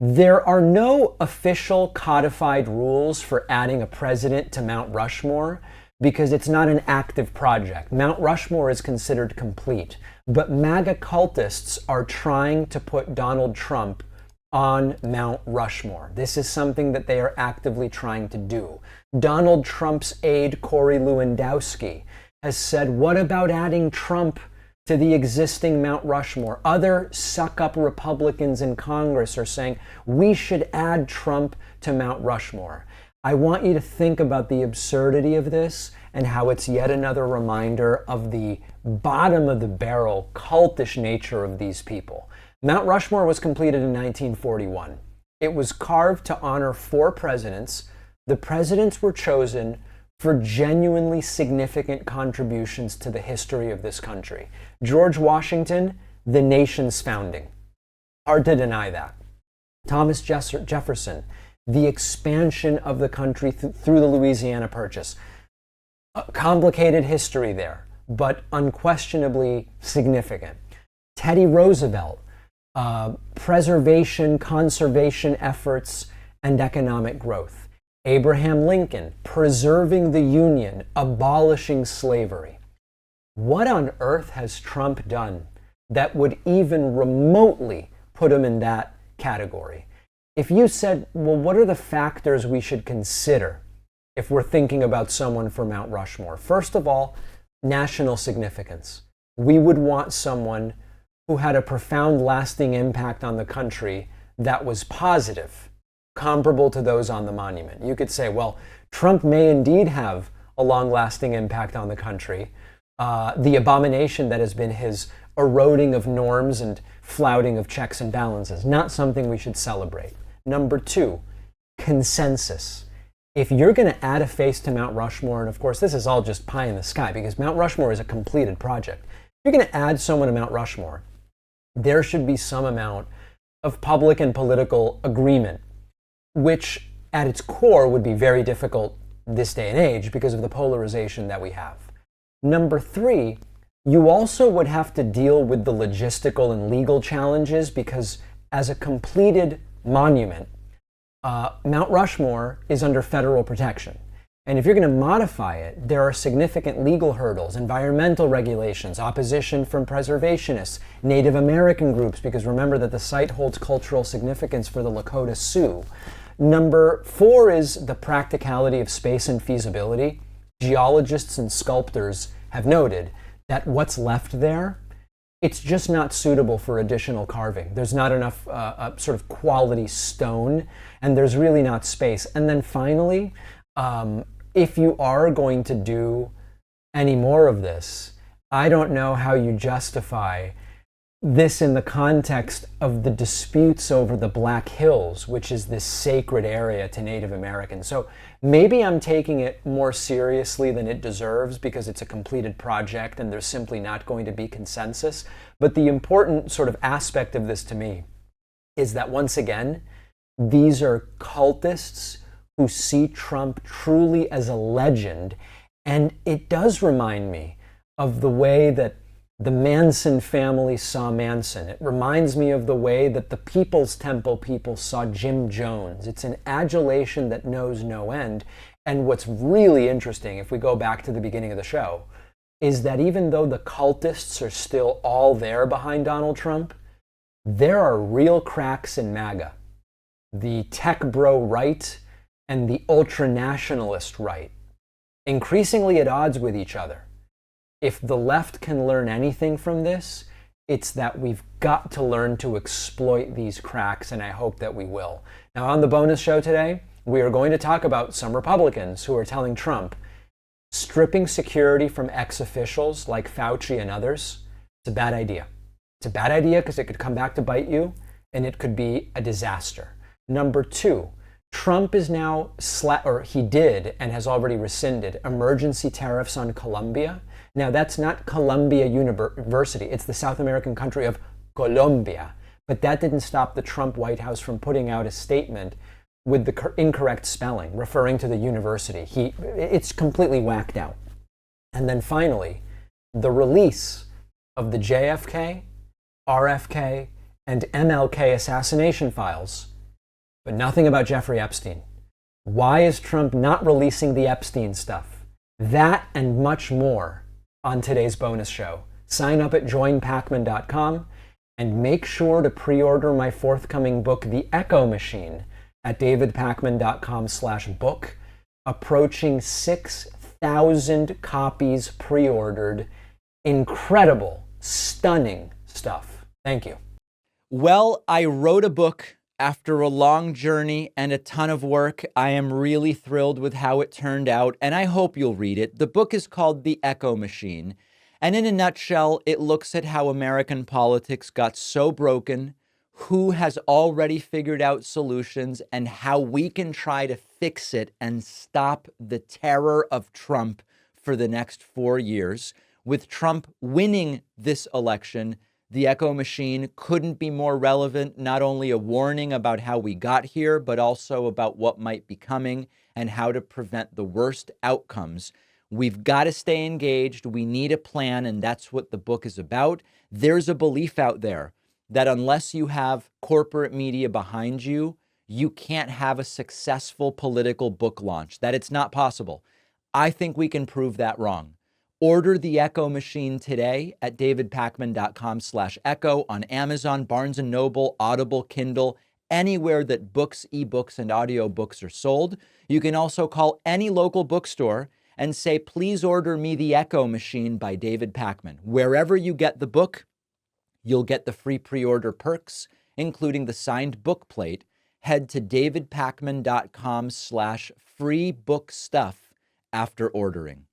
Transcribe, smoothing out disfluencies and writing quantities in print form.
There are no official codified rules for adding a president to Mount Rushmore because it's not an active project. Mount Rushmore is considered complete, but MAGA cultists are trying to put Donald Trump on Mount Rushmore. This is something that they are actively trying to do. Donald Trump's aide, Corey Lewandowski, has said, what about adding Trump to the existing Mount Rushmore? Other suck-up Republicans in Congress are saying we should add Trump to Mount Rushmore. I want you to think about the absurdity of this and how it's yet another reminder of the bottom of the barrel, cultish nature of these people. Mount Rushmore was completed in 1941. It was carved to honor 4 presidents. The presidents were chosen for genuinely significant contributions to the history of this country. George Washington, the nation's founding. Hard to deny that. Thomas Jefferson, the expansion of the country through the Louisiana Purchase. A complicated history there, but unquestionably significant. Teddy Roosevelt, preservation, conservation efforts, and economic growth. Abraham Lincoln, preserving the Union, abolishing slavery. What on earth has Trump done that would even remotely put him in that category? If you said, well, what are the factors we should consider if we're thinking about someone for Mount Rushmore? First of all, national significance. We would want someone who had a profound, lasting impact on the country that was positive, comparable to those on the monument. You could say, well, Trump may indeed have a long-lasting impact on the country. The abomination that has been his eroding of norms and flouting of checks and balances, not something we should celebrate. Number 2, consensus. If you're going to add a face to Mount Rushmore, and of course this is all just pie in the sky because Mount Rushmore is a completed project. If you're going to add someone to Mount Rushmore, there should be some amount of public and political agreement, which at its core would be very difficult this day and age because of the polarization that we have. Number 3, you also would have to deal with the logistical and legal challenges because as a completed monument, Mount Rushmore is under federal protection. And if you're going to modify it, there are significant legal hurdles, environmental regulations, opposition from preservationists, Native American groups, because remember that the site holds cultural significance for the Lakota Sioux. Number 4 is the practicality of space and feasibility. Geologists and sculptors have noted that what's left there, it's just not suitable for additional carving. There's not enough sort of quality stone, and there's really not space. And then finally, if you are going to do any more of this, I don't know how you justify this in the context of the disputes over the Black Hills, which is this sacred area to Native Americans. So maybe I'm taking it more seriously than it deserves because it's a completed project and there's simply not going to be consensus. But the important sort of aspect of this to me is that once again, these are cultists who see Trump truly as a legend. And it does remind me of the way that the Manson family saw Manson. It reminds me of the way that the People's Temple people saw Jim Jones. It's an adulation that knows no end. And what's really interesting, if we go back to the beginning of the show, is that even though the cultists are still all there behind Donald Trump, there are real cracks in MAGA. The tech bro right and the ultra-nationalist right, increasingly at odds with each other. If the left can learn anything from this, it's that we've got to learn to exploit these cracks, and I hope that we will. Now, on the bonus show today, we are going to talk about some Republicans who are telling Trump stripping security from ex-officials like Fauci and others, it's a bad idea. It's a bad idea because it could come back to bite you, and it could be a disaster. Number 2, Trump is now, he did and has already rescinded emergency tariffs on Colombia. Now, that's not Columbia University. It's the South American country of Colombia. But that didn't stop the Trump White House from putting out a statement with the incorrect spelling, referring to the university. It's completely whacked out. And then finally, the release of the JFK, RFK, and MLK assassination files but nothing about Jeffrey Epstein. Why is Trump not releasing the Epstein stuff? That and much more on today's bonus show. Sign up at joinpacman.com and make sure to pre-order my forthcoming book, The Echo Machine, at davidpacman.com/book. Approaching 6,000 copies pre-ordered. Incredible, stunning stuff. Thank you. Well, I wrote a book after a long journey and a ton of work. I am really thrilled with how it turned out, and I hope you'll read it. The book is called The Echo Machine, and in a nutshell, it looks at how American politics got so broken, who has already figured out solutions, and how we can try to fix it and stop the terror of Trump for the next 4 years. With Trump winning this election, The Echo Machine couldn't be more relevant, not only a warning about how we got here, but also about what might be coming and how to prevent the worst outcomes. We've got to stay engaged. We need a plan, and that's what the book is about. There's a belief out there that unless you have corporate media behind you, you can't have a successful political book launch, that it's not possible. I think we can prove that wrong. Order The Echo Machine today at davidpacman.com/echo on Amazon, Barnes & Noble, Audible, Kindle, anywhere that books, ebooks, and audiobooks are sold. You can also call any local bookstore and say, please order me The Echo Machine by David Pacman. Wherever you get the book, you'll get the free pre-order perks, including the signed book plate. Head to davidpacman.com/free book stuff after ordering.